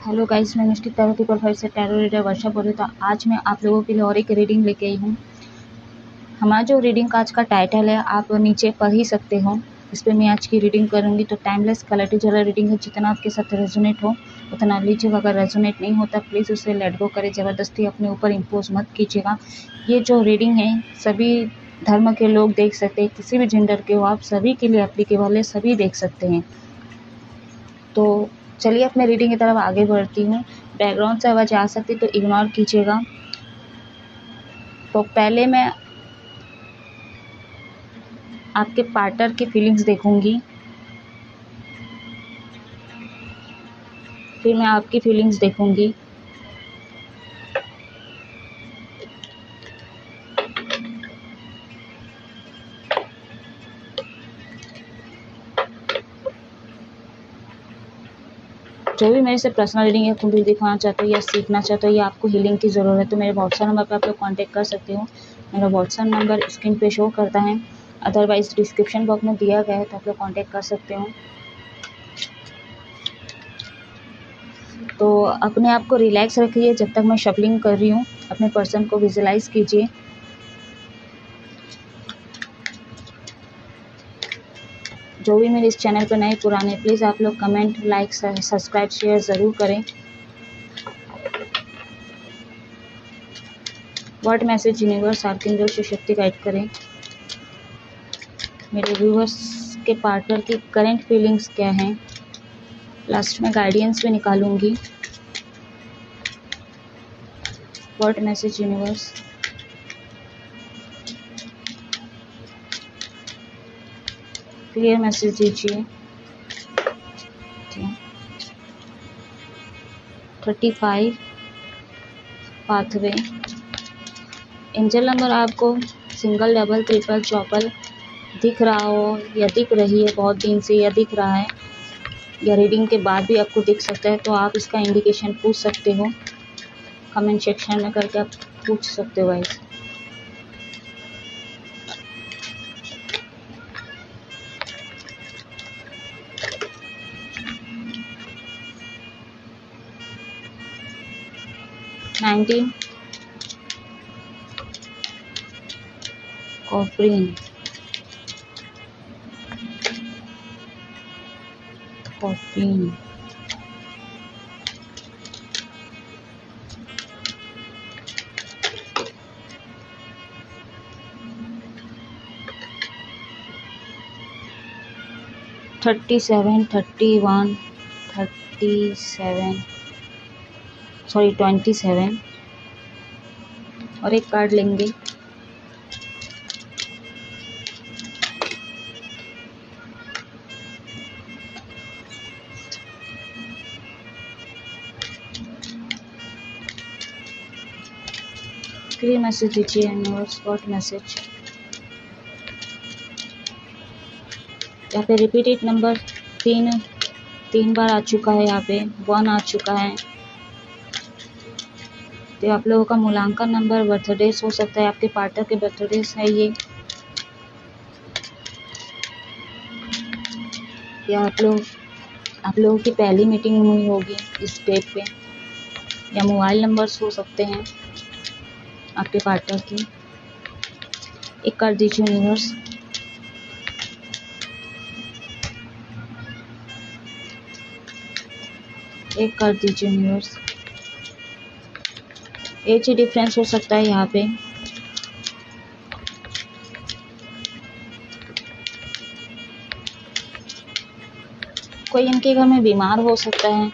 Hello guys, मैं mistake tarot की profile से टैरो रीडर वर्षा बोल रही। तो आज मैं आप लोगों के लिए और एक रीडिंग लेके आई हूँ। हमारा जो रीडिंग का आज का टाइटल है आप नीचे पढ़ ही सकते हो। इस पर मैं आज की रीडिंग करूँगी। तो टाइमलेस क्वालिटी वाला रीडिंग है, जितना आपके साथ रेजोनेट हो उतना लीजिएगा। अगर रेजोनेट नहीं होता प्लीज़ उसे लेट गो करें, ज़बरदस्ती अपने ऊपर इम्पोज मत कीजिएगा। ये जो रीडिंग है सभी धर्म के लोग देख सकते हैं, किसी भी जेंडर के हो आप, सभी के लिए एप्लीकेबल है, सभी देख सकते हैं। तो चलिए अपने रीडिंग की तरफ आगे बढ़ती हूँ। बैकग्राउंड से आवाज़ आ सकती तो इग्नोर कीजिएगा। तो पहले मैं आपके पार्टनर की फीलिंग्स देखूंगी, फिर मैं आपकी फीलिंग्स देखूंगी। जो भी मेरे से पर्सनल रीडिंग या कुंडली दिखाना चाहते हो या सीखना चाहते हो या आपको हीलिंग की ज़रूरत है तो मेरे व्हाट्सएप नंबर पर आप लोग कॉन्टैक्ट कर सकते हो। मेरा व्हाट्सएप नंबर स्क्रीन पे शो करता है, अदरवाइज डिस्क्रिप्शन बॉक्स में दिया गया है, तो आप लोग कॉन्टैक्ट कर सकते हो। तो अपने आप को रिलैक्स रखिए जब तक मैं शफलिंग कर रही हूँ। अपने पर्सन को विजुलाइज कीजिए। जो भी मेरे इस चैनल पर नए पुराने, प्लीज़ आप लोग कमेंट, लाइक, सब्सक्राइब, शेयर ज़रूर करें। वर्ड मैसेज यूनिवर्स आर्कएंजल से शक्ति गाइड करें। मेरे व्यूवर्स के पार्टनर की करंट फीलिंग्स क्या हैं। लास्ट में गाइडेंस भी निकालूंगी। Word message universe, clear message दीजिए। 35 पाथवे। एंजल नंबर आपको सिंगल, डबल, ट्रिपल, चौपल दिख रहा हो या दिख रही है बहुत दिन से, या दिख रहा है या रीडिंग के बाद भी आपको दिख सकता है, तो आप इसका इंडिकेशन पूछ सकते हो। कमेंट सेक्शन में करके आप पूछ सकते हो गाइस। नाइनटीन कॉपरिन, कॉफीन, 37, 31, 37, सॉरी 27 और एक कार्ड लेंगे। क्लियर मैसेज दीजिए यूनिवर्स, व्हाट मैसेज। यहाँ पे रिपीटेड नंबर तीन बार आ चुका है, यहाँ पे 1 आ चुका है। तो आप लोगों का मूल्यांकन नंबर, बर्थडेज हो सकता है, आपके पार्टनर के बर्थडेज है ये, या आप लोगों की पहली मीटिंग हुई होगी इस डेट पे, या मोबाइल नंबर्स हो सकते हैं आपके पार्टनर की। एक कर दीजिए यूनिवर्स। एक कर दीजिए यूनिवर्स। एज ही डिफरेंस हो सकता है यहाँ पे। कोई इनके घर में बीमार हो सकता है।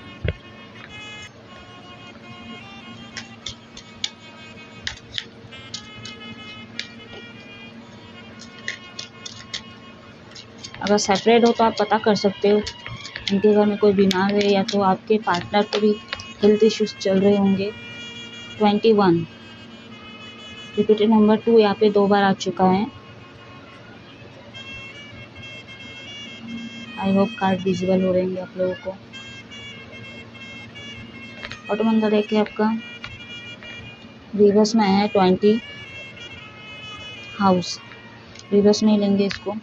अगर सेपरेट हो तो आप पता कर सकते हो इनके घर में कोई बीमार है, या तो आपके पार्टनर को भी हेल्थ इश्यूज चल रहे होंगे। 21 रिपीटेड नंबर 2 यहाँ पे 2 बार आ चुका है। आई होप कार्ड विजिबल हो रहेंगे आप लोगों को। ऑटो नंबर है कि आपका रिवर्स में है 20 हाउस। रिवर्स में ही लेंगे इसको।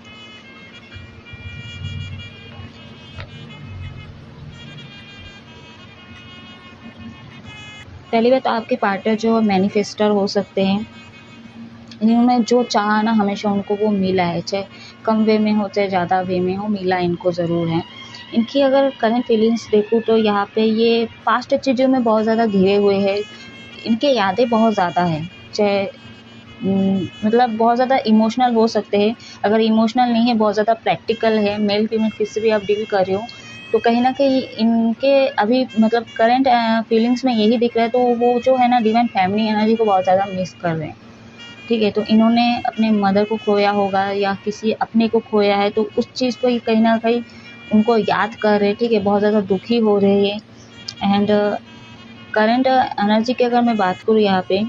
पहली बात तो आपके पार्टनर जो मैनिफेस्टर हो सकते हैं, इन्होंने जो चाहा ना हमेशा उनको वो मिला है, चाहे कम वे में हो चाहे ज़्यादा वे में हो, मिला इनको ज़रूर है। इनकी अगर करंट फीलिंग्स देखूँ तो यहाँ पे ये पास्ट चीज़ों में बहुत ज़्यादा घिरे हुए हैं, इनके यादें बहुत ज़्यादा हैं, चाहे मतलब बहुत ज़्यादा इमोशनल हो सकते हैं। अगर इमोशनल नहीं है, बहुत ज़्यादा प्रैक्टिकल है, मेल फीमेल किसी भी आप डील कर रहे हो, तो कहीं न कहीं इनके अभी मतलब करंट फीलिंग्स में यही दिख रहा है, तो वो जो है ना डिवाइन फैमिली एनर्जी को बहुत ज़्यादा मिस कर रहे हैं। ठीक है, तो इन्होंने अपने मदर को खोया होगा या किसी अपने को खोया है, तो उस चीज़ को ही कहीं न कहीं उनको याद कर रहे हैं, ठीक है, बहुत ज़्यादा दुखी हो रहे हैं। एंड करंट एनर्जी की अगर मैं बात करूँ यहाँ पे,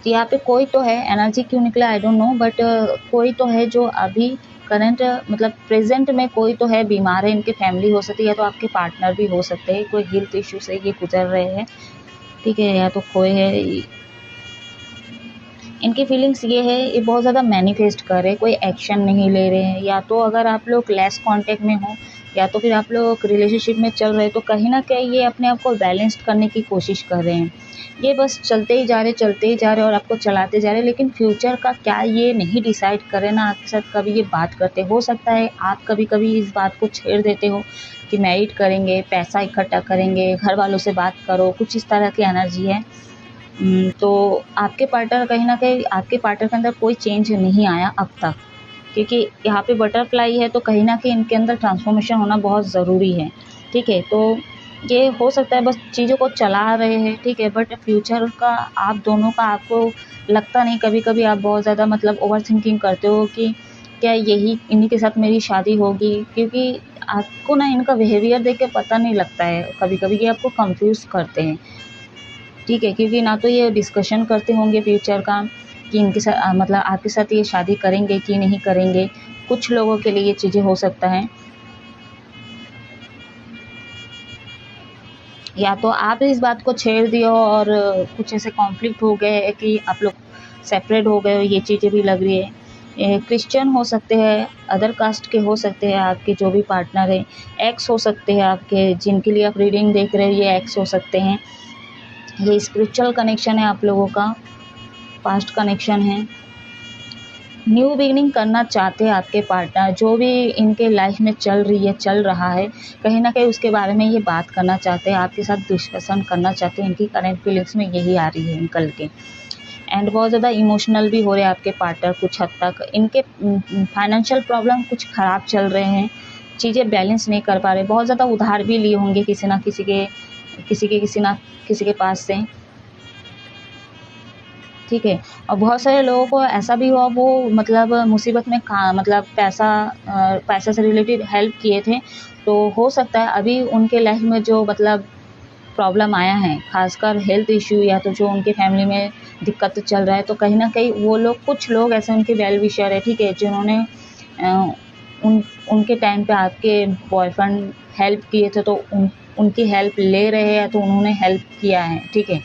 तो यहाँ पे कोई तो है, एनर्जी क्यों निकला आई डोंट नो, बट कोई तो है जो अभी करंट मतलब प्रेज़ेंट में कोई तो है, बीमार है, इनकी फैमिली हो सकती है या तो आपके पार्टनर भी हो सकते हैं, कोई हेल्थ इश्यू से ये गुज़र रहे हैं, ठीक है, या तो खोए हैं। इनकी फीलिंग्स ये है, ये बहुत ज़्यादा मैनिफेस्ट कर रहे हैं, कोई एक्शन नहीं ले रहे हैं, या तो अगर आप लोग लेस कांटेक्ट में हो या तो फिर आप लोग रिलेशनशिप में चल रहे हैं, तो कहीं न कहीं ये अपने आप को बैलेंस्ड करने की कोशिश कर रहे हैं। ये बस चलते ही जा रहे और आपको चलाते जा रहे हैं, लेकिन फ्यूचर का क्या ये नहीं डिसाइड कर रहे ना आपके साथ कभी ये बात करते। हो सकता है आप कभी-कभी इस बात को छेड़ देते हो कि मैरिड करेंगे, पैसा इकट्ठा करेंगे, घर वालों से बात करो, कुछ इस तरह की एनर्जी है। तो आपके पार्टनर कहीं न कहीं आपके पार्टनर के अंदर कोई चेंज नहीं आया अब तक, क्योंकि यहाँ पे बटरफ्लाई है, तो कहीं न कहीं इनके अंदर ट्रांसफ़ॉर्मेशन होना बहुत ज़रूरी है, ठीक है? तो ये हो सकता है बस चीज़ों को चला रहे हैं, ठीक है? बट फ्यूचर का आप दोनों का आपको लगता नहीं, कभी-कभी आप बहुत ज़्यादा मतलब ओवरथिंकिंग करते हो कि क्या यही इन्हीं के साथ मेरी शादी होगी? क्योंकि आपको ना इनका बिहेवियर देख के पता नहीं लगता है, कभी-कभी ये आपको कन्फ्यूज़ करते हैं। ठीक है, क्योंकि ना तो ये डिस्कशन करते होंगे फ्यूचर का कि इनके साथ मतलब आपके साथ ये शादी करेंगे कि नहीं करेंगे। कुछ लोगों के लिए ये चीज़ें हो सकता है, या तो आप इस बात को छेड़ दिए हो और कुछ ऐसे कॉन्फ्लिक्ट हो गए कि आप लोग सेपरेट हो गए हो, ये चीज़ें भी लग रही है। क्रिश्चियन हो सकते हैं, अदर कास्ट के हो सकते हैं आपके जो भी पार्टनर हैं, एक्स हो सकते हैं आपके जिनके लिए आप रीडिंग देख रहे हो, ये एक्स हो सकते हैं। ये स्पिरिचुअल कनेक्शन है आप लोगों का, पास्ट कनेक्शन है। न्यू बिगिनिंग करना चाहते हैं आपके पार्टनर, जो भी इनके लाइफ में चल रही है, चल रहा है, कहीं न कहीं उसके बारे में ये बात करना चाहते हैं, आपके साथ डिस्कशन करना चाहते हैं, इनकी करंट फीलिंग्स में यही आ रही है निकल के। एंड बहुत ज़्यादा इमोशनल भी हो रहे हैं आपके पार्टनर कुछ हद तक। इनके फाइनेंशियल प्रॉब्लम कुछ ख़राब चल रहे हैं, चीज़ें बैलेंस नहीं कर पा रहे, बहुत ज़्यादा उधार भी लिए होंगे किसी के पास से। ठीक है, और बहुत सारे लोगों को ऐसा भी हुआ, वो मतलब मुसीबत में का मतलब पैसा से रिलेटेड हेल्प किए थे, तो हो सकता है अभी उनके लाइफ में जो मतलब प्रॉब्लम आया है, ख़ासकर हेल्थ इश्यू या तो जो उनके फैमिली में दिक्कत चल रहा है, तो कहीं न कहीं वो लोग कुछ लोग ऐसे उनके वेल विशर है, ठीक है, जिन्होंने अ, उनके टाइम पे आपके बॉयफ्रेंड हेल्प किए थे, तो उनकी हेल्प ले रहे हैं, तो उन्होंने हेल्प किया है, ठीक है।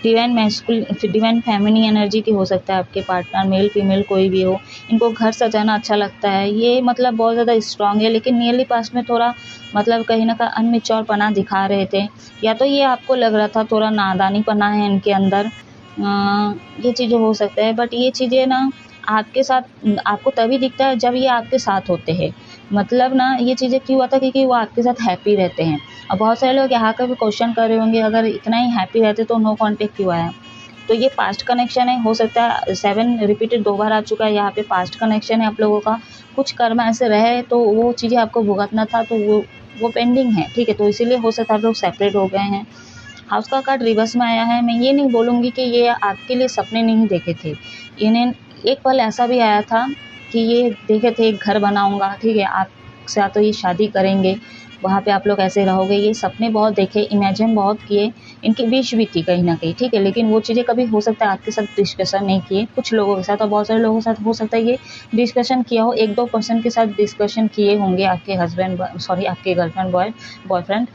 डिवाइन फेमिनिन एनर्जी की हो सकता है आपके पार्टनर, मेल फीमेल कोई भी हो। इनको घर सजाना अच्छा लगता है, ये मतलब बहुत ज़्यादा स्ट्रॉन्ग है, लेकिन नियरली पास्ट में थोड़ा मतलब कहीं न कहीं अनमेच्योर पना दिखा रहे थे, या तो ये आपको लग रहा था थोड़ा नादानी पना है इनके अंदर। ये चीज़ें हो सकता है, बट ये चीज़ें ना आपके साथ आपको तभी दिखता है जब ये आपके साथ होते हैं। मतलब ना ये चीज़ें क्यों आता है, क्योंकि वो आपके साथ हैप्पी रहते हैं। और बहुत सारे लोग यहाँ का भी क्वेश्चन कर रहे होंगे, अगर इतना ही हैप्पी रहते तो नो कॉन्टैक्ट क्यों आया? तो ये पास्ट कनेक्शन है, हो सकता है 7 रिपीटेड 2 बार आ चुका है, यहाँ पे पास्ट कनेक्शन है आप लोगों का। कुछ कर्म ऐसे रहे तो वो चीज़ें आपको भुगतना था, तो वो पेंडिंग है, ठीक है? तो इसीलिए हो सकता है आप लोग सेपरेट हो गए हैं। हाउस का कार्ड रिवर्स में आया है, मैं ये नहीं बोलूँगी कि ये आपके लिए सपने नहीं देखे थे। इन्हें एक पल ऐसा भी आया था कि ये देखे थे एक घर बनाऊँगा, ठीक है? आपसे या तो ये शादी करेंगे, वहाँ पे आप लोग ऐसे रहोगे, ये सपने बहुत देखे, इमेजिन बहुत किए, इनकी विश भी थी कहीं न कहीं, ठीक है? लेकिन वो चीज़ें कभी हो सकता है आपके साथ डिस्कशन नहीं किए, कुछ लोगों के साथ और बहुत सारे लोगों के साथ हो सकता है ये डिस्कशन किया हो, 1-2 पर्सन के साथ डिस्कशन किए होंगे आपके आपके गर्लफ्रेंड बॉयफ्रेंड।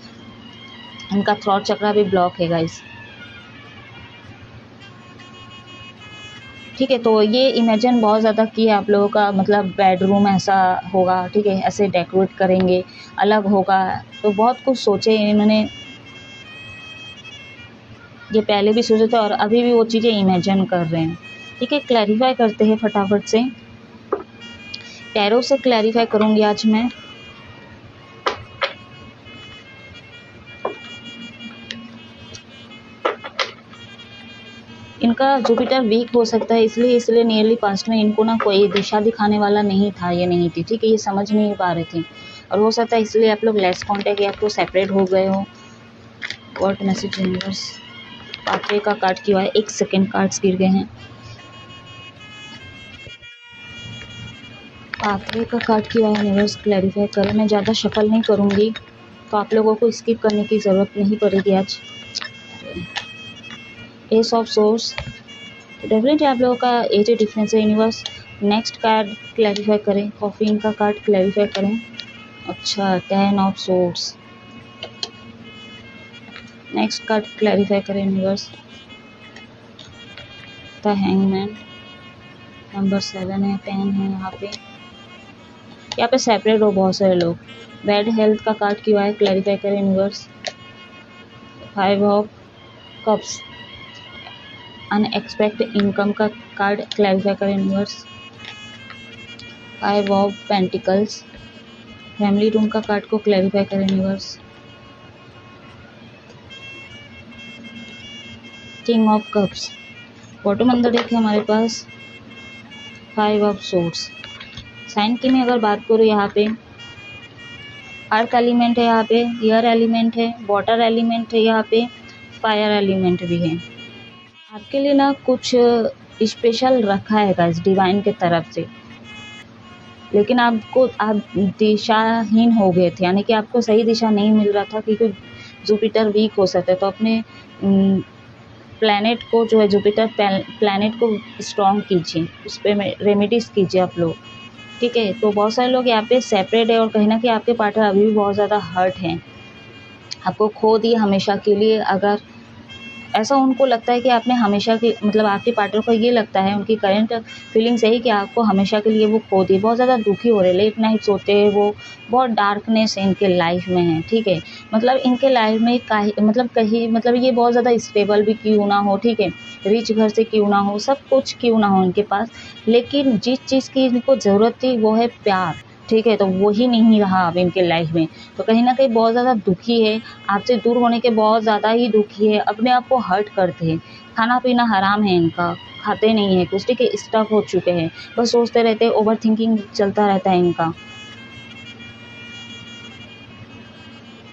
इनका थ्रॉट चक्रा भी ब्लॉक है गाइस। ठीक है। तो ये इमेजिन बहुत ज़्यादा किया आप लोगों का, मतलब बेडरूम ऐसा होगा, ठीक है, ऐसे डेकोरेट करेंगे, अलग होगा, तो बहुत कुछ सोचे इन्होंने, ये पहले भी सोचे थे और अभी भी वो चीज़ें इमेजिन कर रहे हैं। ठीक है, क्लैरिफाई करते हैं फटाफट से। टैरो से क्लैरिफाई करूँगी आज मैं। इनका जुपिटर वीक हो सकता है, इसलिए नियरली पास्ट में इनको ना कोई दिशा दिखाने वाला नहीं था, ये नहीं थी, ठीक है, ये समझ नहीं पा रहे थे, और हो सकता है इसलिए आप लोग लेस कॉन्टेक्ट या तो सेपरेट हो गए हो। व्हाट मैसेज यूनिवर्स, पाथवे का कार्ड किया है, 1 सेकेंड, कार्ड्स गिर गए हैं। पाथवे का कार्ड किया है यूनिवर्स, क्लैरिफाई करें। मैं ज़्यादा शफल नहीं करूँगी, तो आप लोगों को स्किप करने की ज़रूरत नहीं पड़ेगी आज। एस ऑफ सोर्स, डेफिनेटली आप लोगों का एज डिफरेंस है यूनिवर्स। नेक्स्ट कार्ड क्लैरिफाई करें, कॉफीन का कार्ड क्लैरिफाई करें। अच्छा, 10 of source. Next card clarify करें यूनिवर्स, द हैंगमैन, नंबर 7 है, 10 है, यहाँ पे सेपरेट हो बहुत सारे लोग। बैड हेल्थ का कार्ड क्यों है, क्लैरिफाई करें universe. 5 of cups, unexpected income का कार्ड क्लैरिफाई करें universe. 5 of pentacles, family room का कार्ड को क्लैरिफाई करें universe. King of cups, bottom अंदर डेक है हमारे पास। 5 ऑफ सोर्ड्स। साइन की मैं अगर बात करूँ, यहाँ पे अर्थ एलिमेंट है, यहाँ पे एयर एलिमेंट है, वाटर एलिमेंट है, यहाँ पे फायर एलिमेंट भी है। आपके लिए ना कुछ स्पेशल रखा है गाइस डिवाइन के तरफ से, लेकिन आप दिशाहीन हो गए थे, यानी कि आपको सही दिशा नहीं मिल रहा था, क्योंकि जुपिटर वीक हो सकता है। तो अपने प्लैनेट को जो है, जुपिटर प्लैनेट को स्ट्रॉन्ग कीजिए, उस पर रेमेडीज़ कीजिए आप लोग, ठीक है। तो बहुत सारे लोग यहाँ पे सेपरेट है, और कहीं ना कहीं आपके पार्टनर अभी भी बहुत ज़्यादा हर्ट हैं, आपको खो दिए हमेशा के लिए। अगर ऐसा उनको लगता है कि आपने हमेशा के, मतलब आपके पार्टनर को ये लगता है, उनकी करंट फीलिंग्स यही कि आपको हमेशा के लिए वो खो दिए, बहुत ज़्यादा दुखी हो रहे, लेट नाइट सोते हैं वो, बहुत डार्कनेस इनके लाइफ में है, ठीक है। मतलब इनके लाइफ में कहीं ये बहुत ज़्यादा स्टेबल भी क्यों ना हो, ठीक है, रिच घर से क्यों ना हो, सब कुछ क्यों ना हो इनके पास, लेकिन जिस चीज़ की इनको ज़रूरत थी वो है प्यार, ठीक है। तो वही नहीं रहा अब इनके लाइफ में, तो कहीं ना कहीं बहुत ज़्यादा दुखी है, आपसे दूर होने के बहुत ज़्यादा ही दुखी है, अपने आप को हर्ट करते हैं, खाना पीना हराम है इनका, खाते नहीं है कुछ, ठीक है, स्टक हो चुके हैं, बस सोचते रहते हैं, ओवर थिंकिंग चलता रहता है इनका,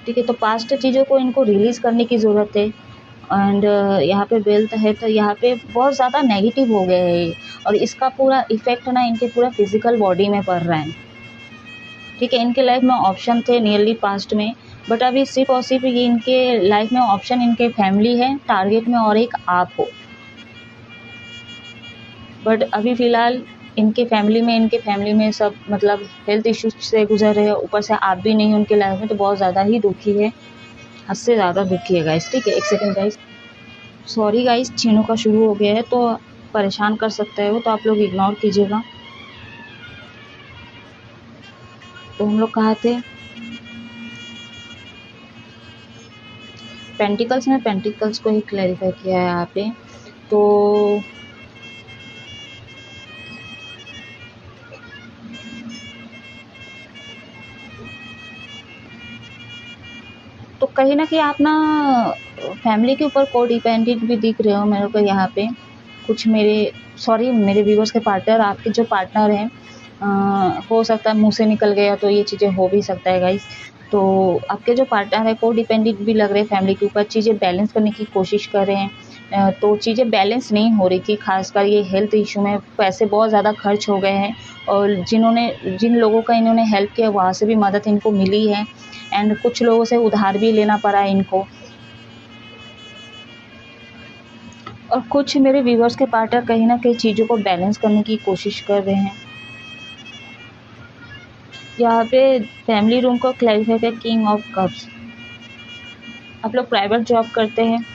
ठीक है। तो पास्ट चीज़ों को इनको रिलीज़ करने की ज़रूरत है। एंड यहाँ पे वेल्थ है, तो यहाँ पे बहुत ज़्यादा नेगेटिव हो गए हैं, और इसका पूरा इफेक्ट ना इनके पूरा फिजिकल बॉडी में पड़ रहा है, ठीक है। इनके लाइफ में ऑप्शन थे नियरली पास्ट में, बट अभी सिर्फ और सिर्फ ये इनके लाइफ में ऑप्शन इनके फैमिली है टारगेट में, और एक आप हो, बट अभी फ़िलहाल इनके फैमिली में सब मतलब हेल्थ इश्यूज से गुजर रहे हैं, ऊपर से आप भी नहीं उनके लाइफ में, तो बहुत ज़्यादा ही दुखी है, हद से ज़्यादा दुखी है गाइस, ठीक है। 1 सेकेंड गाइस, सॉरी गाइस, छीनों का शुरू हो गया है, तो परेशान कर सकता है वो, तो आप लोग इग्नोर कीजिएगा। तो हम लोग कहाँ थे, पेंटिकल्स में, पेंटिकल्स को ही क्लैरिफाई किया है यहाँ पे। तो कहीं ना कहीं आप ना फैमिली के ऊपर को डिपेंडेंट भी दिख रहे हो मेरे को यहाँ पे, कुछ मेरे व्यूवर्स के पार्टनर, आपके जो पार्टनर हैं, हो सकता है मुंह से निकल गया, तो ये चीज़ें हो भी सकता है गाइस। तो आपके जो पार्टनर है को डिपेंडेंट भी लग रहे हैं फैमिली के ऊपर, चीज़ें बैलेंस करने की कोशिश कर रहे हैं, तो चीज़ें बैलेंस नहीं हो रही थी, खासकर ये हेल्थ इशू में पैसे बहुत ज़्यादा खर्च हो गए हैं, और जिन लोगों का इन्होंने हेल्प किया वहाँ से भी मदद इनको मिली है, एंड कुछ लोगों से उधार भी लेना पड़ा है इनको, और कुछ मेरे व्यूवर्स के पार्टनर कहीं ना कहीं चीज़ों को बैलेंस करने की कोशिश कर रहे हैं। यहाँ पे फैमिली रूम को क्लैरिफाई कर, किंग ऑफ कप्स, आप लोग प्राइवेट जॉब करते हैं,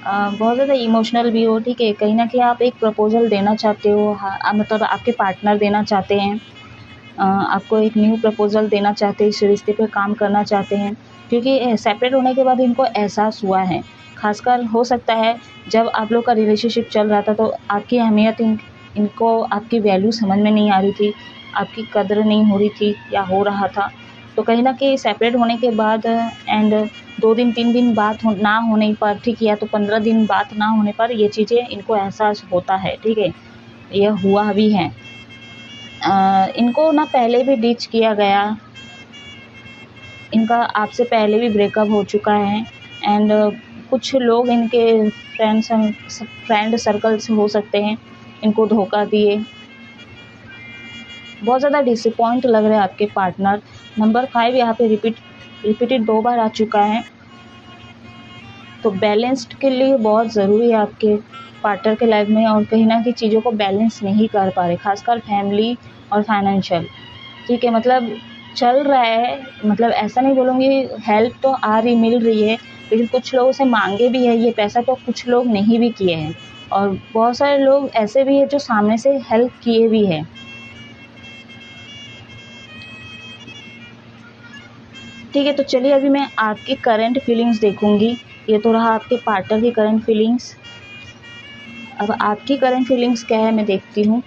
बहुत ज़्यादा इमोशनल भी हो, ठीक है। कहीं न कहीं आप एक प्रपोज़ल देना चाहते हो, मतलब आपके पार्टनर देना चाहते हैं, आपको एक न्यू प्रपोज़ल देना चाहते हैं, इस रिश्ते पे काम करना चाहते हैं, क्योंकि सेपरेट होने के बाद इनको एहसास हुआ है। ख़ासकर हो सकता है जब आप लोग का रिलेशनशिप चल रहा था तो आपकी अहमियत इनको आपकी वैल्यू समझ में नहीं आ रही थी, आपकी कदर नहीं हो रही थी या हो रहा था। तो कहीं न कहीं सेपरेट होने के बाद एंड 2 दिन 3 दिन बात ना होने पर, ठीक है, या तो 15 दिन बात ना होने पर ये चीज़ें इनको एहसास होता है, ठीक है। यह हुआ भी है। इनको ना पहले भी डिच किया गया, इनका आपसे पहले भी ब्रेकअप हो चुका है एंड कुछ लोग इनके फ्रेंड सर्कल से हो सकते हैं, इनको धोखा दिए। बहुत ज़्यादा डिसअपॉइंट लग रहा है आपके पार्टनर। नंबर 5 यहाँ पे रिपीटेड 2 बार आ चुका है। तो बैलेंस्ड के लिए बहुत ज़रूरी है आपके पार्टनर के लाइफ में, और कहीं न कहीं चीज़ों को बैलेंस नहीं कर पा रहे, ख़ासकर फैमिली और फाइनेंशियल, ठीक है। मतलब चल रहा है, मतलब ऐसा नहीं बोलूँगी, हेल्प तो आ रही मिल रही है, लेकिन कुछ लोगों से माँगे भी है ये पैसा, तो कुछ लोग नहीं भी किए हैं, और बहुत सारे लोग ऐसे भी हैं जो सामने से हेल्प किए भी हैं। ठीक है, तो चलिए अभी मैं आपकी करंट फीलिंग्स देखूँगी। ये तो रहा आपके पार्टनर की करंट फीलिंग्स। अब आपकी करंट फीलिंग्स क्या है मैं देखती हूँ।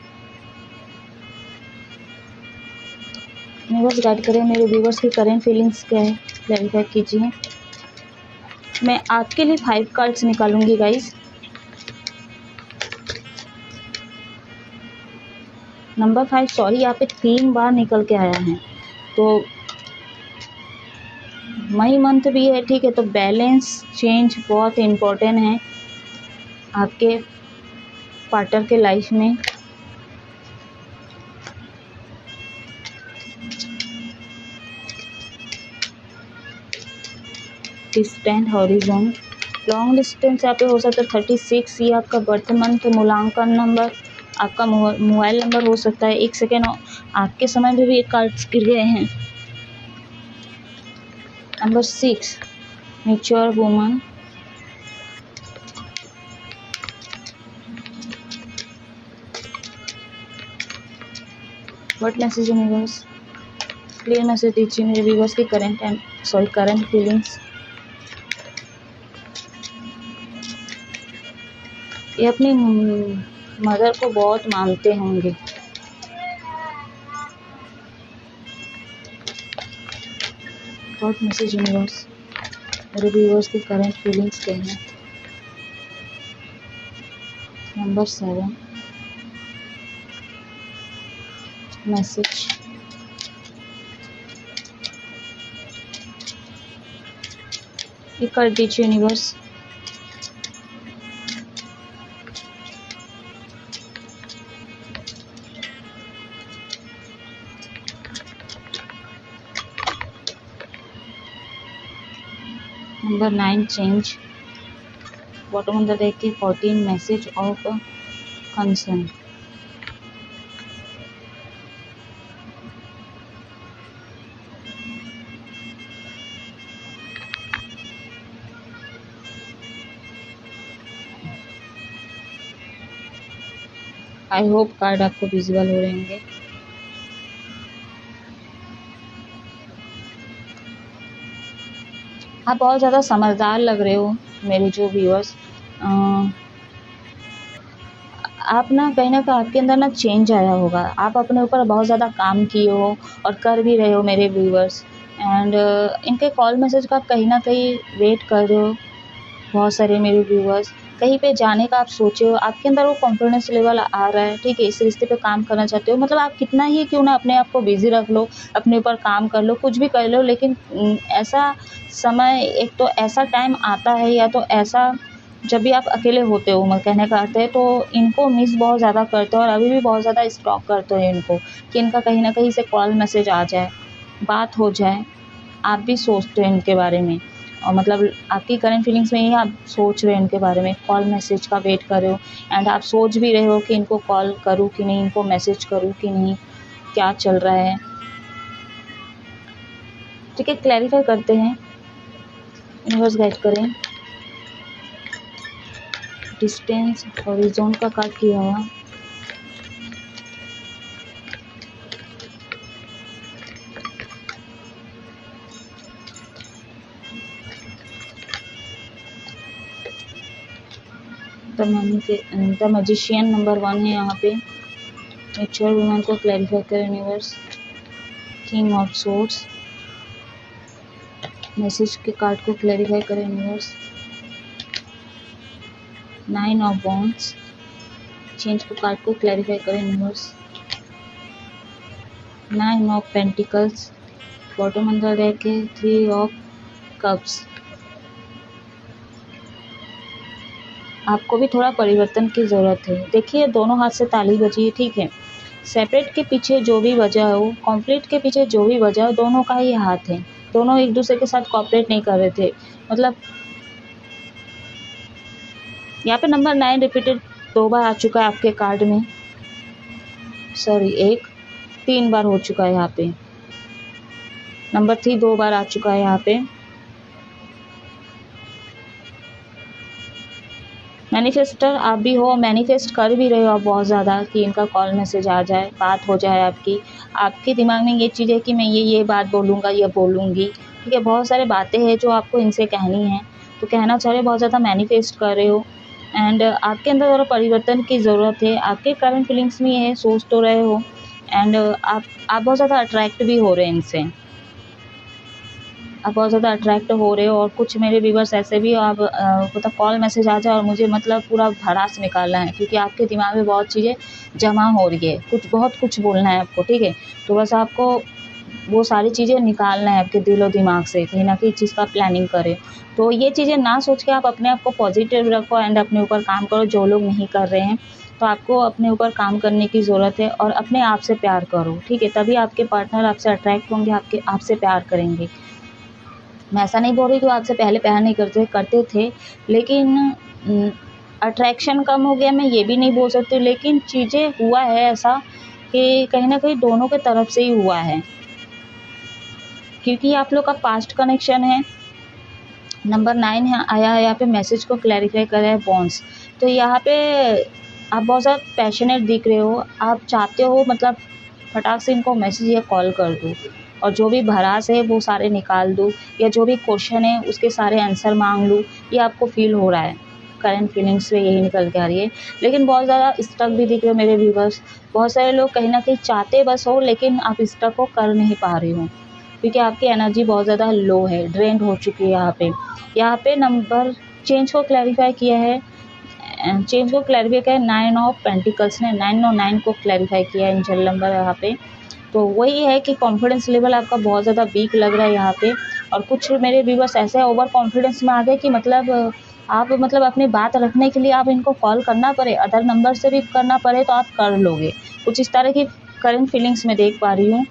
यूनिवर्स गाइड करें, मेरे व्यूवर्स की करंट फीलिंग्स क्या है, क्लैरिफाई कीजिए। मैं आपके लिए 5 कार्ड्स निकालूंगी गाइस। नंबर 5, सॉरी, यहाँ पे 3 बार निकल के आया है। तो मई मंथ भी है, ठीक है। तो बैलेंस चेंज बहुत इम्पोर्टेंट है आपके पार्टनर के लाइफ में। डिस्टेंट हॉरिजॉन, लॉन्ग डिस्टेंस यहाँ पे हो सकता है 36, ये आपका बर्थ मंथ, मूल्यांकन नंबर, आपका मोबाइल नंबर हो सकता है। 1 सेकेंड, आपके समय में भी ये कार्ड्स गिर गए हैं। Number 6, mature woman, what message universe, clear message दीजिए मेरे व्यूवर्स की करंट फीलिंग्स। ये अपनी मदर को बहुत मानते होंगे। व्हाट मैसेज यूनिवर्स, मेरे व्यूवर्स की करंट फीलिंग्स क्या हैं। नंबर 7, मैसेज, ये कर दीजिए universe. Number 9, change, bottom of the deck की 14, message of concern. I hope card आपको विजिबल हो रहे होंगे। आप बहुत ज़्यादा समझदार लग रहे हो मेरे जो व्यूअर्स। आप ना कहीं ना कहीं आपके अंदर ना चेंज आया होगा, आप अपने ऊपर बहुत ज़्यादा काम किए हो और कर भी रहे हो मेरे व्यूअर्स। एंड इनके कॉल मैसेज का आप कहीं ना कहीं वेट कर रहे हो। बहुत सारे मेरे व्यूअर्स कहीं पे जाने का आप सोचे हो, आपके अंदर वो कॉन्फिडेंस लेवल आ रहा है, ठीक है। इस रिश्ते पे काम करना चाहते हो, मतलब आप कितना ही क्यों ना अपने आप को बिजी रख लो, अपने ऊपर काम कर लो, कुछ भी कर लो, लेकिन ऐसा समय, एक तो ऐसा टाइम आता है, या तो ऐसा जब भी आप अकेले होते हो, मैं कहने का अर्थ है, तो इनको मिस बहुत ज़्यादा करते हो और अभी भी बहुत ज़्यादा स्टॉक करते हो इनको, कि इनका कहीं ना कहीं से कॉल मैसेज आ जाए, बात हो जाए। आप भी सोचते हो इनके बारे में, और मतलब आपकी करंट फीलिंग्स में ही आप सोच रहे हो इनके बारे में, कॉल मैसेज का वेट कर रहे हो। एंड आप सोच भी रहे हो कि इनको कॉल करूँ कि नहीं, इनको मैसेज करूँ कि नहीं, क्या चल रहा है। ठीक है, क्लैरिफाई करते हैं, यूनिवर्स गाइड करें। डिस्टेंस हॉरिजॉन का कार्ड किया हुआ, द मैजिशियन नंबर 1 है यहाँ पे। मैच्योर वुमन को क्लैरिफाई करे universe. King of swords, message के कार्ड को क्लैरिफाई करे यूनिवर्स। 9 ऑफ वॉन्ड्स, चेंज के कार्ड को क्लैरिफाई करे यूनिवर्स। 9 ऑफ पेंटिकल्स, बॉटम अंदर डेक है। 3 ऑफ कप्स, आपको भी थोड़ा परिवर्तन की ज़रूरत है। देखिए दोनों हाथ से ताली बजी है, ठीक है। सेपरेट के पीछे जो भी वजह हो, कॉम्प्लीट के पीछे जो भी वजह हो, दोनों का ही हाथ है। दोनों एक दूसरे के साथ कॉपरेट नहीं कर रहे थे। मतलब यहाँ पे नंबर 9 रिपीटेड 2 बार आ चुका है आपके कार्ड में, सॉरी 3 बार हो चुका है यहाँ पे। नंबर 3 2 बार आ चुका है यहाँ पे। मैनिफेस्टर आप भी हो, मैनिफेस्ट कर भी रहे हो आप बहुत ज़्यादा कि इनका कॉल मैसेज आ जाए, बात हो जाए आपकी। आपके दिमाग में ये चीज़ है कि मैं ये बात बोलूँगा या बोलूँगी, ठीक है। बहुत सारे बातें हैं जो आपको इनसे कहनी है, तो कहना चाह रहे हो, बहुत ज़्यादा मैनिफेस्ट कर रहे हो। एंड आपके अंदर थोड़ा परिवर्तन की ज़रूरत है। आपके करंट फीलिंग्स में है, सोच तो रहे हो। एंड आप बहुत ज़्यादा अट्रैक्ट भी हो रहे हैं इनसे, आप बहुत ज़्यादा अट्रैक्ट हो रहे हो। और कुछ मेरे व्यूवर्स ऐसे भी आप मतलब कॉल मैसेज आ जाए और मुझे मतलब पूरा भड़ास निकालना है, क्योंकि आपके दिमाग में बहुत चीज़ें जमा हो रही है, बहुत कुछ बोलना है आपको, ठीक है। तो बस आपको वो सारी चीज़ें निकालना है आपके दिलो दिमाग से, कहीं ना कहीं चीज़ का प्लानिंग करें। तो ये चीज़ें ना सोच के आप अपने आप को पॉजिटिव रखो एंड अपने ऊपर काम करो। जो लोग नहीं कर रहे हैं तो आपको अपने ऊपर काम करने की ज़रूरत है, और अपने आप से प्यार करो, ठीक है। तभी आपके पार्टनर आपसे अट्रैक्ट होंगे, आपसे प्यार करेंगे। मैं ऐसा नहीं बोल रही कि वो आपसे पहले प्यार नहीं करते थे, लेकिन अट्रैक्शन कम हो गया, मैं ये भी नहीं बोल सकती। लेकिन चीज़ें हुआ है ऐसा कि कहीं ना कहीं दोनों के तरफ से ही हुआ है, क्योंकि आप लोग का पास्ट कनेक्शन है। नंबर 9 है आया है यहाँ पे, मैसेज को क्लैरिफाई करा है बॉन्ड्स। तो यहाँ पे आप बहुत ज़्यादा पैशनेट दिख रहे हो, आप चाहते हो मतलब फटाक से इनको मैसेज या कॉल कर दूँ और जो भी भड़ास है वो सारे निकाल दूँ, या जो भी क्वेश्चन है उसके सारे आंसर मांग लूँ, ये आपको फील हो रहा है। करंट फीलिंग्स से यही निकल के आ रही है। लेकिन बहुत ज़्यादा स्टक भी दिख रहे हो मेरे व्यूवर्स। बहुत सारे लोग कहीं ना कहीं चाहते बस हो, लेकिन आप स्टक को कर नहीं पा रहे हो, क्योंकि आपकी एनर्जी बहुत ज़्यादा लो है, ड्रेंड हो चुकी है। यहाँ पे नंबर चेंज को क्लैरिफाई किया है, चेंज को क्लैरिफाई किया है 9 ऑफ पेंटिकल्स ने। 9 को क्लैरिफाई किया है एंजल नंबर यहाँ पे। तो वही है कि कॉन्फिडेंस लेवल आपका बहुत ज़्यादा वीक लग रहा है यहाँ पे। और कुछ मेरे व्यूवर्स ऐसे ओवर कॉन्फिडेंस में आ गए कि मतलब आप मतलब अपनी बात रखने के लिए आप इनको कॉल करना पड़े, अदर नंबर से भी करना पड़े तो आप कर लोगे। कुछ इस तरह की करंट फीलिंग्स में देख पा रही हूँ।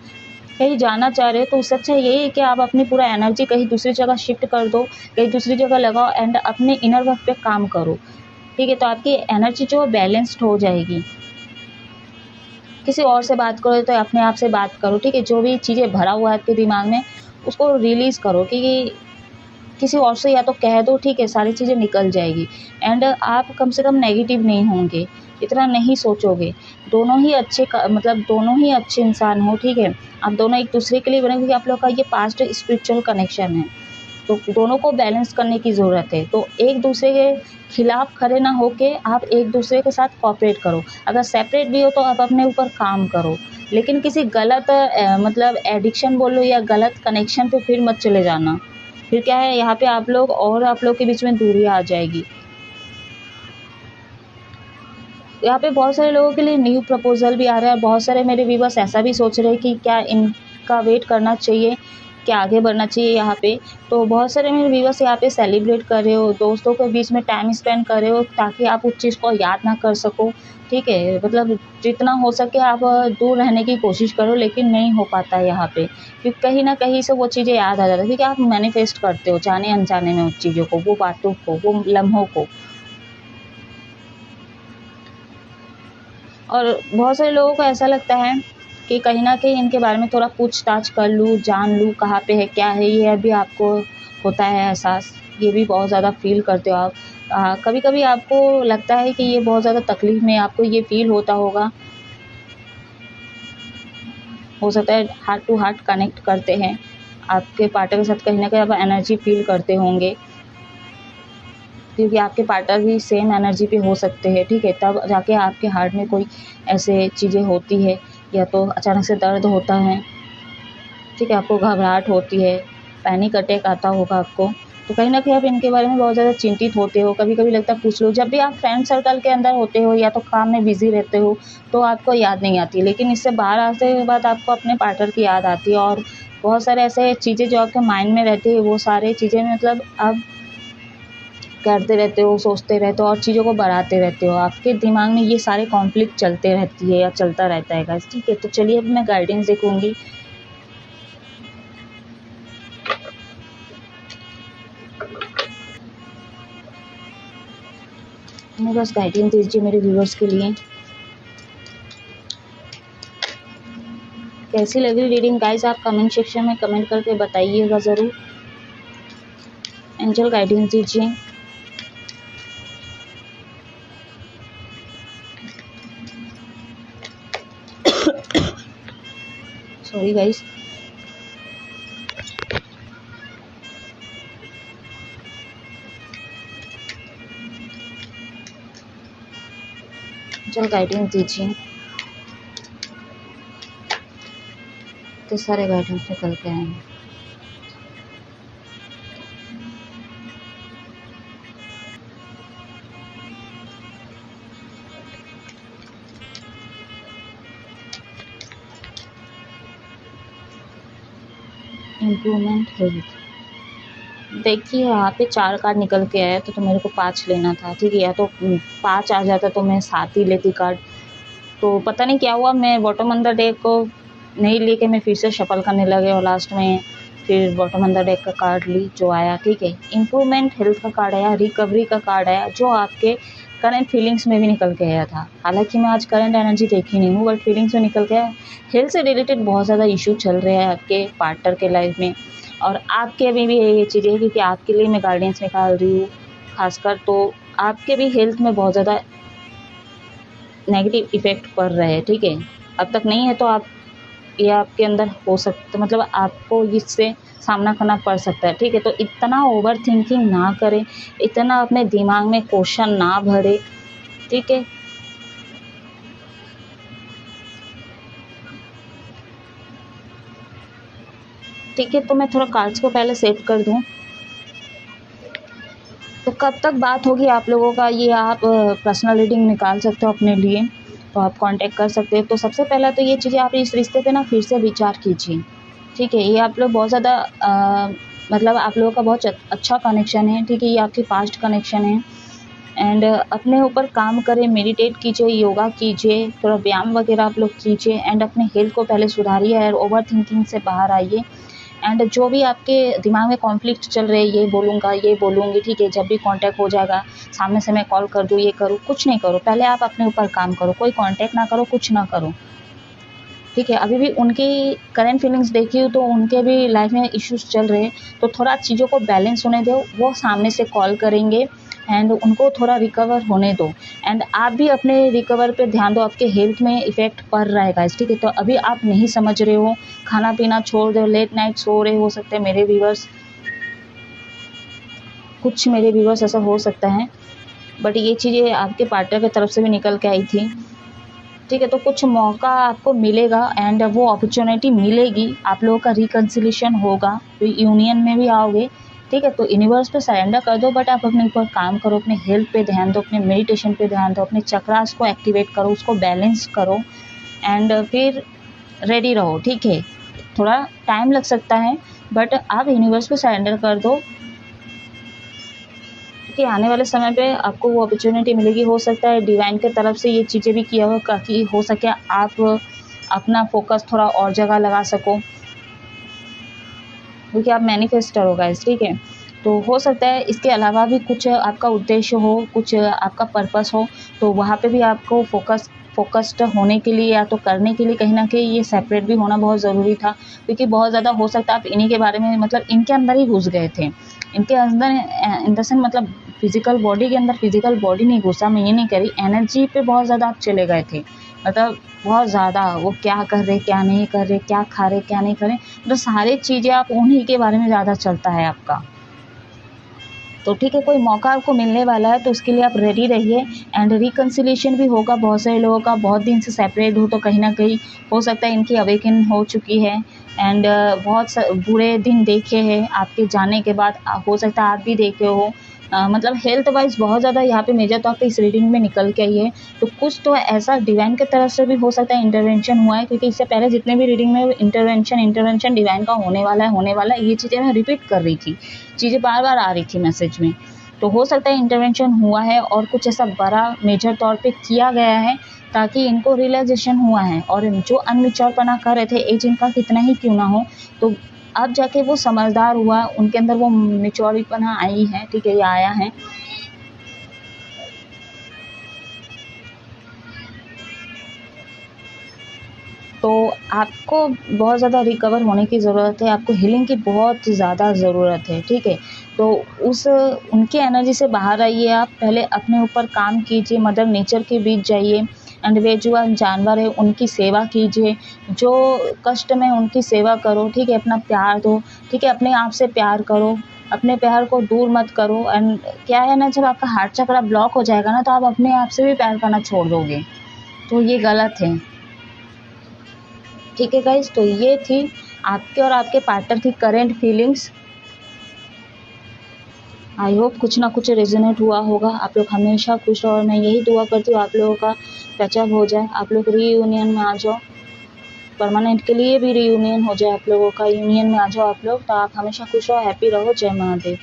कहीं जाना चाह रहे हो तो उससे अच्छा यही है कि आप अपनी पूरा एनर्जी कहीं दूसरी जगह शिफ्ट कर दो, कहीं दूसरी जगह लगाओ एंड अपने इनर वर्क पे काम करो, ठीक है। तो आपकी एनर्जी जो बैलेंस्ड हो जाएगी। किसी और से बात करो तो अपने आप से बात करो, ठीक है। जो भी चीज़ें भरा हुआ है आपके दिमाग में उसको रिलीज़ करो, क्योंकि किसी और से या तो कह दो, ठीक है, सारी चीज़ें निकल जाएगी। एंड आप कम से कम नेगेटिव नहीं होंगे, इतना नहीं सोचोगे। दोनों ही अच्छे इंसान हो, ठीक है। आप दोनों एक दूसरे के लिए बने, क्योंकि आप लोग का ये पास्ट स्पिरिचुअल कनेक्शन है। तो दोनों को बैलेंस करने की ज़रूरत है। तो एक दूसरे के खिलाफ खड़े ना होके आप एक दूसरे के साथ कोऑपरेट करो। अगर सेपरेट भी हो तो आप अपने ऊपर काम करो, लेकिन किसी गलत मतलब एडिक्शन बोलो या गलत कनेक्शन पे फिर मत चले जाना। फिर क्या है, यहाँ पे आप लोग के बीच में दूरी आ जाएगी। यहाँ पे बहुत सारे लोगों के लिए न्यू प्रपोजल भी आ रहा है। बहुत सारे मेरे व्यूवर्स ऐसा भी सोच रहे हैं कि क्या इनका वेट करना चाहिए, क्या आगे बढ़ना चाहिए यहाँ पे। तो बहुत सारे मेरे व्यूवर्स यहाँ पे सेलिब्रेट कर रहे हो, दोस्तों के बीच में टाइम स्पेंड कर रहे हो, ताकि आप उस चीज़ को याद ना कर सको, ठीक है। मतलब जितना हो सके आप दूर रहने की कोशिश करो, लेकिन नहीं हो पाता है यहाँ पे, क्योंकि कहीं ना कहीं से वो चीज़ें याद आ जाती है, क्योंकि आप मैनिफेस्ट करते हो जाने अनजाने में उस चीज़ों को, वो बातों को, वो लम्हों को। और बहुत सारे लोगों को ऐसा लगता है कि कहीं न कहीं इनके बारे में थोड़ा पूछताछ कर लूँ, जान लूँ, कहाँ पे है, क्या है, ये अभी आपको होता है एहसास। ये भी बहुत ज़्यादा फ़ील करते हो आप। कभी कभी आपको लगता है कि ये बहुत ज़्यादा तकलीफ़ में आपको ये फ़ील होता होगा, हो सकता है हार्ट टू हार्ट कनेक्ट करते हैं आपके पार्टनर के साथ, कहीं ना कहीं आप एनर्जी फ़ील करते होंगे, क्योंकि आपके पार्टनर भी सेम एनर्जी पे हो सकते हैं, ठीक है। तब जाके आपके हार्ट में कोई ऐसे चीज़ें होती है, या तो अचानक से दर्द होता है, ठीक है, आपको घबराहट होती है, पैनिक अटैक आता होगा आपको, तो कहीं न कहीं आप इनके बारे में बहुत ज़्यादा चिंतित होते हो। कभी-कभी लगता है पूछ लो, जब भी आप फ्रेंड सर्कल के अंदर होते हो या तो काम में बिज़ी रहते हो, तो आपको याद नहीं आती, लेकिन इससे बाहर आते के बाद आपको अपने पार्टनर की याद आती है, और बहुत सारे ऐसे चीज़ें जो आपके माइंड में रहती है, वो सारी चीज़ें मतलब आप करते रहते हो, सोचते रहते हो और चीज़ों को बढ़ाते रहते हो। आपके दिमाग में ये सारे कॉन्फ्लिक्ट चलते रहती है या चलता रहता है गाइस, ठीक है। तो चलिए अब मैं गाइडेंस देखूँगी। मैं बस गाइडेंस दीजिए मेरे व्यूअर्स के लिए। कैसी लगी रीडिंग गाइस, आप कमेंट सेक्शन में कमेंट करके बताइएगा ज़रूर। एंजल गाइडेंस दीजिए। Sorry guys. एंजल गाइडेंस दीजिए। तो सारे गाइडेंस निकल के आए हैं। Improvement health. देखिए यहाँ पे 4 कार्ड निकल के आया, तो मेरे को 5 लेना था, ठीक है। या तो 5 आ जाता तो मैं 7 ही लेती कार्ड। तो पता नहीं क्या हुआ, मैं बॉटम अंदर डेक को नहीं लेके मैं फिर से शफल करने लगे, और लास्ट में फिर बॉटम अंदर डेक का कार्ड ली जो आया, ठीक है। इम्प्रूवमेंट हेल्थ का कार्ड आया, रिकवरी का कार्ड आया, जो आपके करंट फीलिंग्स में भी निकल के आया था। हालांकि मैं आज करंट एनर्जी देखी नहीं हूँ, बट फीलिंग्स में निकल के आया। हेल्थ से रिलेटेड बहुत ज़्यादा इशू चल रहे हैं आपके पार्टनर के लाइफ में, और आपके अभी भी ये चीज़ें है, क्योंकि आपके लिए मैं गाइडेंस निकाल रही हूँ खासकर, तो आपके भी हेल्थ में बहुत ज़्यादा नेगेटिव इफ़ेक्ट पड़ रहे हैं, ठीक है। अब तक नहीं है तो आप ये आपके अंदर हो सकता, मतलब आपको इससे सामना करना पड़ सकता है, ठीक है। तो इतना ओवर थिंकिंग ना करें, इतना अपने दिमाग में क्वेश्चन ना भरे, ठीक है। ठीक है, तो मैं थोड़ा कार्ड्स को पहले सेट कर दूं। तो कब तक बात होगी आप लोगों का, ये आप पर्सनल रीडिंग निकाल सकते हो अपने लिए, तो आप कांटेक्ट कर सकते हो। तो सबसे पहला तो ये चीज़ें आप इस रिश्ते पे ना फिर से विचार कीजिए, ठीक है। ये आप लोग बहुत ज़्यादा मतलब आप लोगों का बहुत अच्छा कनेक्शन है, ठीक है। ये आपके पास्ट कनेक्शन है, एंड अपने ऊपर काम करें, मेडिटेट कीजिए, योगा कीजिए, थोड़ा व्यायाम वगैरह आप लोग कीजिए, एंड अपने हेल्थ को पहले सुधारिए और ओवर थिंकिंग से बाहर आइए। एंड जो भी आपके दिमाग में कॉन्फ्लिक्ट चल रहे हैं, ये बोलूँगा ये बोलूँगी, ठीक है, जब भी कांटेक्ट हो जाएगा सामने से मैं कॉल कर दूँ, ये करूँ, कुछ नहीं करो, पहले आप अपने ऊपर काम करो, कोई कांटेक्ट ना करो, कुछ ना करो, ठीक है। अभी भी उनकी करंट फीलिंग्स देखी हो तो उनके भी लाइफ में इश्यूज चल रहे हैं, तो थोड़ा चीज़ों को बैलेंस होने दो, वो सामने से कॉल करेंगे, एंड उनको थोड़ा रिकवर होने दो, एंड आप भी अपने रिकवर पे ध्यान दो। आपके हेल्थ में इफ़ेक्ट पड़ रहा है गाइस, ठीक है। तो अभी आप नहीं समझ रहे हो, खाना पीना छोड़ दो, लेट नाइट सो रहे हो सकते हैं मेरे व्यूअर्स, कुछ मेरे व्यूअर्स ऐसा हो सकता है, बट ये चीज़ें आपके पार्टनर की तरफ से भी निकल के आई थी, ठीक है। तो कुछ मौका आपको मिलेगा, एंड वो अपॉर्चुनिटी मिलेगी, आप लोगों का रिकन्सिलेशन होगा, तो यूनियन में भी आओगे, ठीक है। तो यूनिवर्स पे सरेंडर कर दो, बट आप अपने ऊपर काम करो, अपने हेल्थ पे ध्यान दो, अपने मेडिटेशन पे ध्यान दो, अपने चक्रास को एक्टिवेट करो, उसको बैलेंस करो, एंड फिर रेडी रहो, ठीक है। थोड़ा टाइम लग सकता है, बट आप यूनिवर्स पे सरेंडर कर दो, कि आने वाले समय पे आपको वो अपॉर्चुनिटी मिलेगी। हो सकता है डिवाइन की तरफ से ये चीज़ें भी किया हो, ताकि हो सके आप अपना फोकस थोड़ा और जगह लगा सको, क्योंकि आप मैनिफेस्टर हो गाइस, ठीक है। तो हो सकता है इसके अलावा भी कुछ आपका उद्देश्य हो, कुछ आपका पर्पस हो, तो वहाँ पे भी आपको फोकस्ड होने के लिए या तो करने के लिए कहीं ना कहीं ये सेपरेट भी होना बहुत ज़रूरी था, क्योंकि बहुत ज़्यादा हो सकता है आप इन्हीं के बारे में, मतलब इनके अंदर ही घुस गए थे, इनके अंदर इन द सेंस मतलब फिजिकल बॉडी के अंदर फिजिकल बॉडी नहीं घुसा, मैं ये नहीं कह रही, एनर्जी पे बहुत ज़्यादा आप चले गए थे। मतलब बहुत ज़्यादा वो क्या कर रहे क्या नहीं कर रहे, क्या खा रहे क्या नहीं कर रहे, मतलब सारी चीज़ें आप उन्हीं के बारे में ज़्यादा चलता है आपका। तो ठीक है, कोई मौका आपको मिलने वाला है तो उसके लिए आप रेडी रहिए। एंड रिकन्सिलिएशन भी होगा बहुत सारे लोगों का, बहुत दिन से सेपरेट हो तो कहीं ना कहीं हो सकता है इनकी अवेकन हो चुकी है। एंड बहुत बुरे दिन देखे हैं आपके जाने के बाद, हो सकता है आप भी देखे हो। मतलब हेल्थ वाइज बहुत ज़्यादा यहाँ पे मेजर तौर पे इस रीडिंग में निकल के आई है। तो कुछ तो ऐसा डिवाइन की तरफ से भी हो सकता है इंटरवेंशन हुआ है, क्योंकि इससे पहले जितने भी रीडिंग में इंटरवेंशन डिवाइन का होने वाला है, ये चीज़ें मैं रिपीट कर रही थी, चीज़ें बार बार आ रही थी मैसेज में। तो हो सकता है इंटरवेंशन हुआ है और कुछ ऐसा बड़ा मेजर तौर पे किया गया है ताकि इनको रियलाइजेशन हुआ है। और जो अनमिच्योरपना कर रहे थे एज इनका कितना ही क्यों ना हो, तो अब जाके वो समझदार हुआ, उनके अंदर वो मैच्योरिटीपना आई है, ठीक है, ये आया है। तो आपको बहुत ज़्यादा रिकवर होने की ज़रूरत है, आपको हीलिंग की बहुत ज़्यादा ज़रूरत है, ठीक है। तो उनकी एनर्जी से बाहर आइए, आप पहले अपने ऊपर काम कीजिए, मदर नेचर के बीच जाइए एंड वे जो जानवर है उनकी सेवा कीजिए, जो कष्ट में उनकी सेवा करो, ठीक है, अपना प्यार दो, ठीक है, अपने आप से प्यार करो, अपने प्यार को दूर मत करो। एंड क्या है ना, जब आपका हार्ट चक्र ब्लॉक हो जाएगा ना तो आप अपने आप से भी प्यार करना छोड़ दोगे, तो ये गलत है, ठीक है गाइज। तो ये थी आपके और आपके पार्टनर की करंट फीलिंग्स। आई होप कुछ ना कुछ रेजोनेट हुआ होगा। आप लोग हमेशा खुश रहो और मैं यही दुआ करती हूँ आप लोगों का टचअप हो जाए, आप लोग रीयूनियन में आ जाओ, परमानेंट के लिए भी रीयूनियन हो जाए, आप लोगों का यूनियन में आ जाओ आप लोग। तो आप हमेशा खुश रहो, हैप्पी रहो। जय महादेव।